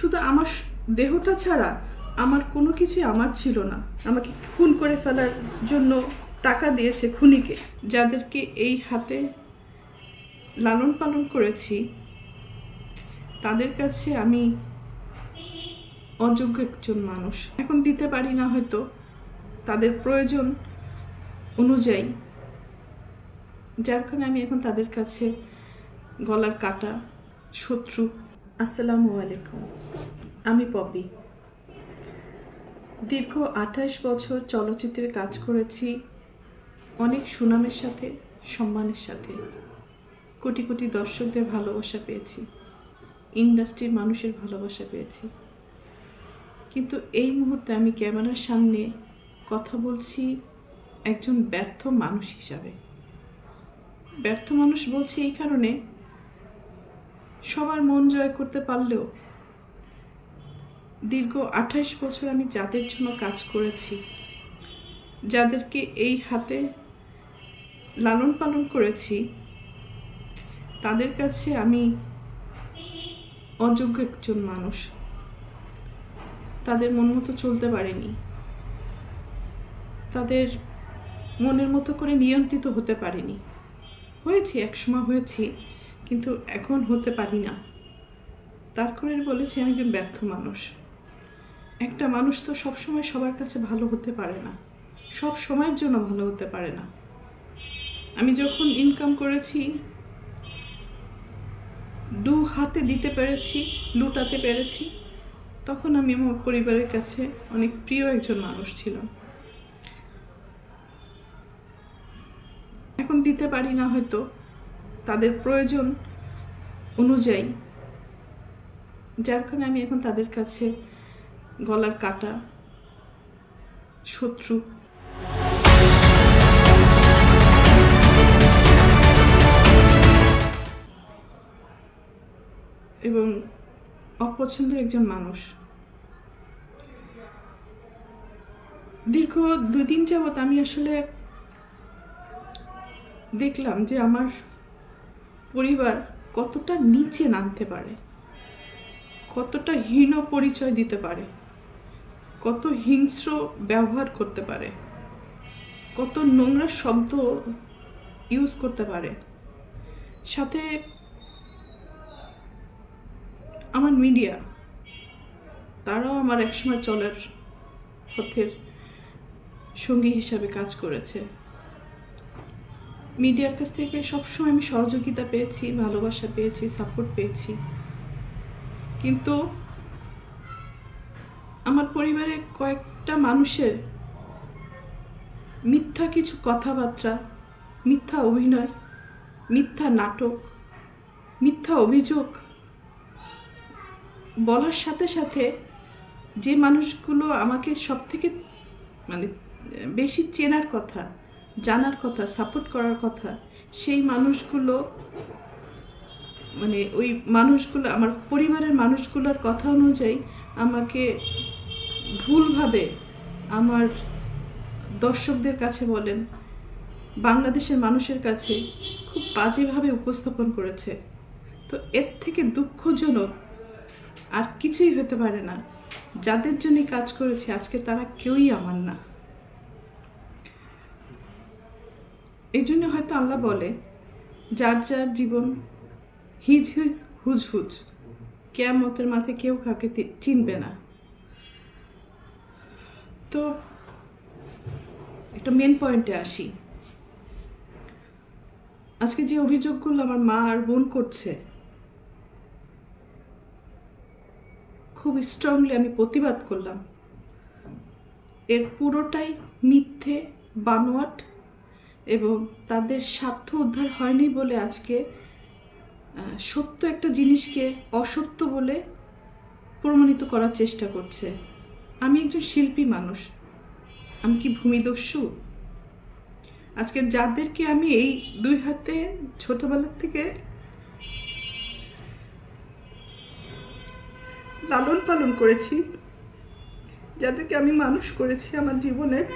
শুধু আমার দেহটা ছাড়া আমার কোনো কিছুই আমার ছিল না। আমাকে খুন করে ফেলার জন্য টাকা দিয়েছে খুনিকে। যাদেরকে এই হাতে লালন পালন করেছি তাদের কাছে আমি অযোগ্য একজন মানুষ। এখন দিতে পারি না হয়তো তাদের প্রয়োজন অনুযায়ী, যার কারণে আমি এখন তাদের কাছে গলার কাটা, শত্রু। আসসালামু আলাইকুম, আমি পপি। দীর্ঘ 28 বছর চলচ্চিত্রে কাজ করেছি, অনেক সুনামের সাথে, সম্মানের সাথে। কোটি কোটি দর্শকদের ভালোবাসা পেয়েছি, ইন্ডাস্ট্রির মানুষের ভালোবাসা পেয়েছি। কিন্তু এই মুহূর্তে আমি ক্যামেরার সামনে কথা বলছি একজন ব্যর্থ মানুষ হিসাবে। ব্যর্থ মানুষ বলছি এই কারণে, সবার মন জয় করতে পারলেও দীর্ঘ 28 বছর আমি যাদের জন্য কাজ করেছি, যাদেরকে এই হাতে লালন পালন করেছি, তাদের কাছে আমি অযোগ্য একজন মানুষ। তাদের মন মতো চলতে পারিনি, তাদের মনের মতো করে নিয়ন্ত্রিত হতে পারিনি। হয়েছি, একসময় হয়েছি, কিন্তু এখন হতে পারি না। তার করে বলেছি আমি একজন ব্যর্থ মানুষ। একটা মানুষ তো সবসময় সবার কাছে ভালো হতে পারে না, সব সময়ের জন্য ভালো হতে পারে না। আমি যখন ইনকাম করেছি, দু হাতে দিতে পেরেছি, লুটাতে পেরেছি, তখন আমি আমার পরিবারের কাছে অনেক প্রিয় একজন মানুষ ছিলাম। এখন দিতে পারি না হয়তো তাদের প্রয়োজন অনুযায়ী, যার কারণে আমি এখন তাদের কাছে গলার কাটা, শত্রু। এবং অপছন্দের একজন মানুষ। দীর্ঘ 2 দিন যাবৎ আমি আসলে দেখলাম যে আমার পরিবার কতটা নিচে নামতে পারে, কতটা হীন পরিচয় দিতে পারে, কত হিংস্র ব্যবহার করতে পারে, কত নোংরা শব্দ ইউজ করতে পারে। সাথে আমার মিডিয়া, তারাও আমার একসময় চলার পথের সঙ্গী হিসাবে কাজ করেছে। মিডিয়ার কাছ থেকে সবসময় আমি সহযোগিতা পেয়েছি, ভালোবাসা পেয়েছি, সাপোর্ট পেয়েছি। কিন্তু আমার পরিবারের কয়েকটা মানুষের মিথ্যা কিছু কথাবার্তা, মিথ্যা অভিনয়, মিথ্যা নাটক, মিথ্যা অভিযোগ বলার সাথে সাথে যে মানুষগুলো আমাকে সব থেকে বেশি চেনার কথা, জানার কথা, সাপোর্ট করার কথা, সেই মানুষগুলো ওই মানুষগুলো আমার পরিবারের মানুষগুলোর কথা অনুযায়ী আমাকে ভুলভাবে আমার দর্শকদের কাছে বলেন, বাংলাদেশের মানুষের কাছে খুব বাজেভাবে উপস্থাপন করেছে। তো এর থেকে দুঃখজনক আর কিছুই হতে পারে না। যাদের জন্য কাজ করেছি আজকে তারা কেউই আমার না। এই জন্য হয়তো আল্লাহ বলে, যার যার জীবন হিজ হিজ হুজ হুজ, কিয়ামতের মাঠে কেউ কাউকে চিনবে না। তো একটা মেন পয়েন্টে আসি। আজকে যে অভিযোগগুলো আমার মা আর বোন করছে, খুব স্ট্রংলি আমি প্রতিবাদ করলাম। এর পুরোটাই মিথ্যে, বানোয়াট, এবং তাদের স্বার্থ উদ্ধার হয়নি বলে আজকে সত্য একটা জিনিসকে অসত্য বলে প্রমাণিত করার চেষ্টা করছে। আমি একজন শিল্পী মানুষ, আমি কি ভূমিদস্যু? আজকে যাদেরকে আমি এই 2 হাতে ছোটবেলার থেকে লালন পালন করেছি, যাদেরকে আমি মানুষ করেছি, আমার জীবনের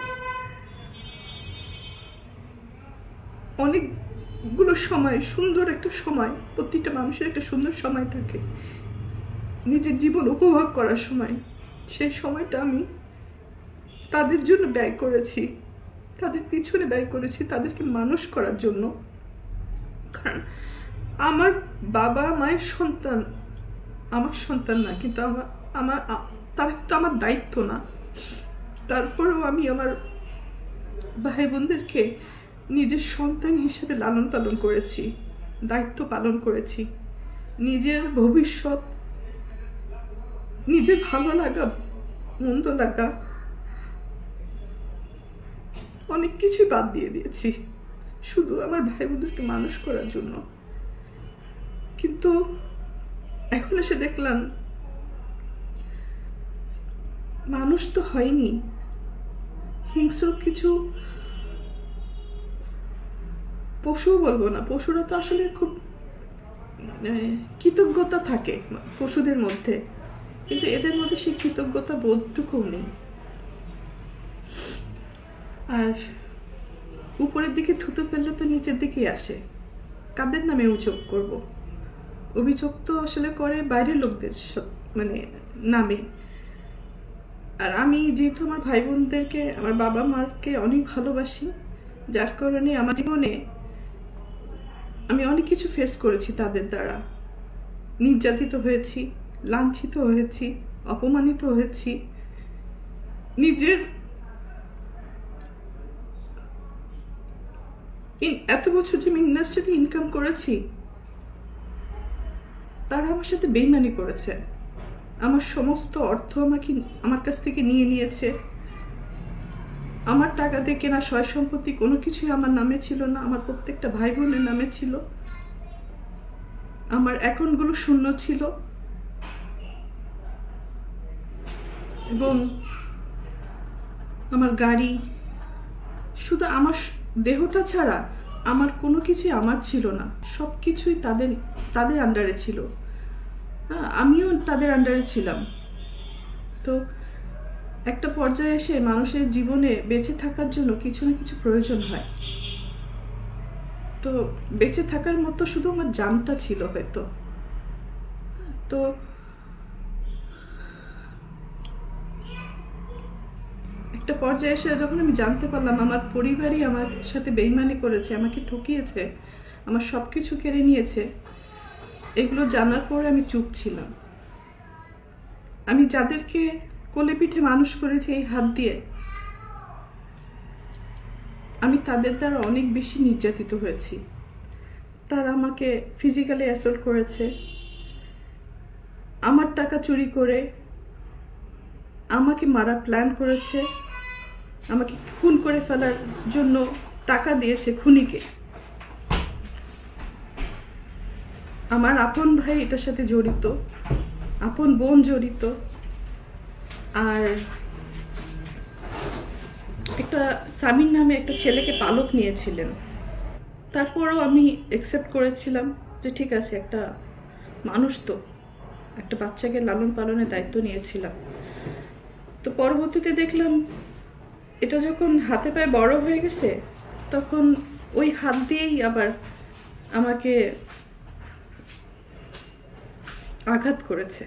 অনেকগুলো সময়, সুন্দর একটা সময়, প্রতিটা মানুষের একটা সুন্দর সময় থাকে, নিজের জীবন উপভোগ করার সময়, সেই সময়টা আমি তাদের জন্য ব্যয় করেছি, তাদের পিছনে ব্যয় করেছি, তাদেরকে মানুষ করার জন্য। কারণ আমার বাবা মায়ের সন্তান আমার সন্তান না, কিন্তু তারা কিন্তু আমার দায়িত্ব না। তারপরেও আমি আমার ভাই বোনদেরকে নিজের সন্তান হিসেবে লালন পালন করেছি, দায়িত্ব পালন করেছি। নিজের ভবিষ্যৎ, নিজের ভালো লাগা মন্দ লাগা অনেক কিছুই বাদ দিয়ে দিয়েছি শুধু আমার ভাই বোনদেরকে মানুষ করার জন্য। কিন্তু এখন এসে দেখলাম মানুষ তো হয়নি, হিংস্র কিছু পশুও বলবো না, পশুরা তো আসলে খুব কৃতজ্ঞতা থাকে পশুদের মধ্যে, কিন্তু এদের মধ্যে সেই কৃতজ্ঞতা বোধটুকু নেই। আর উপরের দিকে থুতু ফেললে তো নিচের দিকেই আসে। কাদের নামে অভিযোগ করব? অভিযোগ তো আসলে করে বাইরের লোকদের মানে নামে। আর আমি যেহেতু আমার ভাই বোনদেরকে, আমার বাবা মাকে অনেক ভালোবাসি, যার কারণে আমার জীবনে আমি অনেক কিছু ফেস করেছি তাদের দ্বারা। নির্যাতিত হয়েছি, লাঞ্ছিত হয়েছি, অপমানিত হয়েছি। নিজের এত বছর যে আমি ইন্ডাস্ট্রিতে ইনকাম করেছি, তারা আমার সাথে বেইমানি করেছে। আমার সমস্ত অর্থ আমার কাছ থেকে নিয়ে নিয়েছে। আমার টাকা দিয়ে কেনা সয় সম্পত্তি কোনো কিছুই আমার নামে ছিল না, আমার প্রত্যেকটা ভাই বোনের নামে ছিল। আমার অ্যাকাউন্টগুলো শূন্য ছিল এবং আমার গাড়ি, শুধু আমার দেহটা ছাড়া আমার কোনো কিছুই আমার ছিল না, সব কিছুই তাদের আন্ডারে ছিল। আমিও তাদের আন্ডারে ছিলাম। তো একটা পর্যায়ে এসে মানুষের জীবনে বেঁচে থাকার জন্য কিছু না কিছু প্রয়োজন হয়। তো বেঁচে থাকার মতো শুধু আমার জানটা ছিল হয়তো। তো একটা পর্যায়ে এসে যখন আমি জানতে পারলাম আমার পরিবারই আমার সাথে বেইমানি করেছে, আমাকে ঠকিয়েছে, আমার সব কিছু কেড়ে নিয়েছে, এগুলো জানার পরে আমি চুপ ছিলাম। আমি যাদেরকে কোলে পিঠে মানুষ করেছি এই হাত দিয়ে, আমি তাদের দ্বারা অনেক বেশি নির্যাতিত হয়েছি। তারা আমাকে ফিজিক্যালি অ্যাসল্ট করেছে, আমার টাকা চুরি করে আমাকে মারার প্ল্যান করেছে, আমাকে খুন করে ফেলার জন্য টাকা দিয়েছে খুনিকে। আমার আপন ভাই এটার সাথে জড়িত, আপন বোন জড়িত, আর একটা সামিন নামে একটা ছেলেকে পালক নিয়েছিলেন। তারপরও আমি অ্যাকসেপ্ট করেছিলাম যে ঠিক আছে, একটা মানুষ তো, একটা বাচ্চাকে লালন পালনের দায়িত্ব নিয়েছিলাম। তো পরবর্তীতে দেখলাম এটা যখন হাতে পায়ে বড় হয়ে গেছে, তখন ওই হাত দিয়েই আবার আমাকে আঘাত করেছে।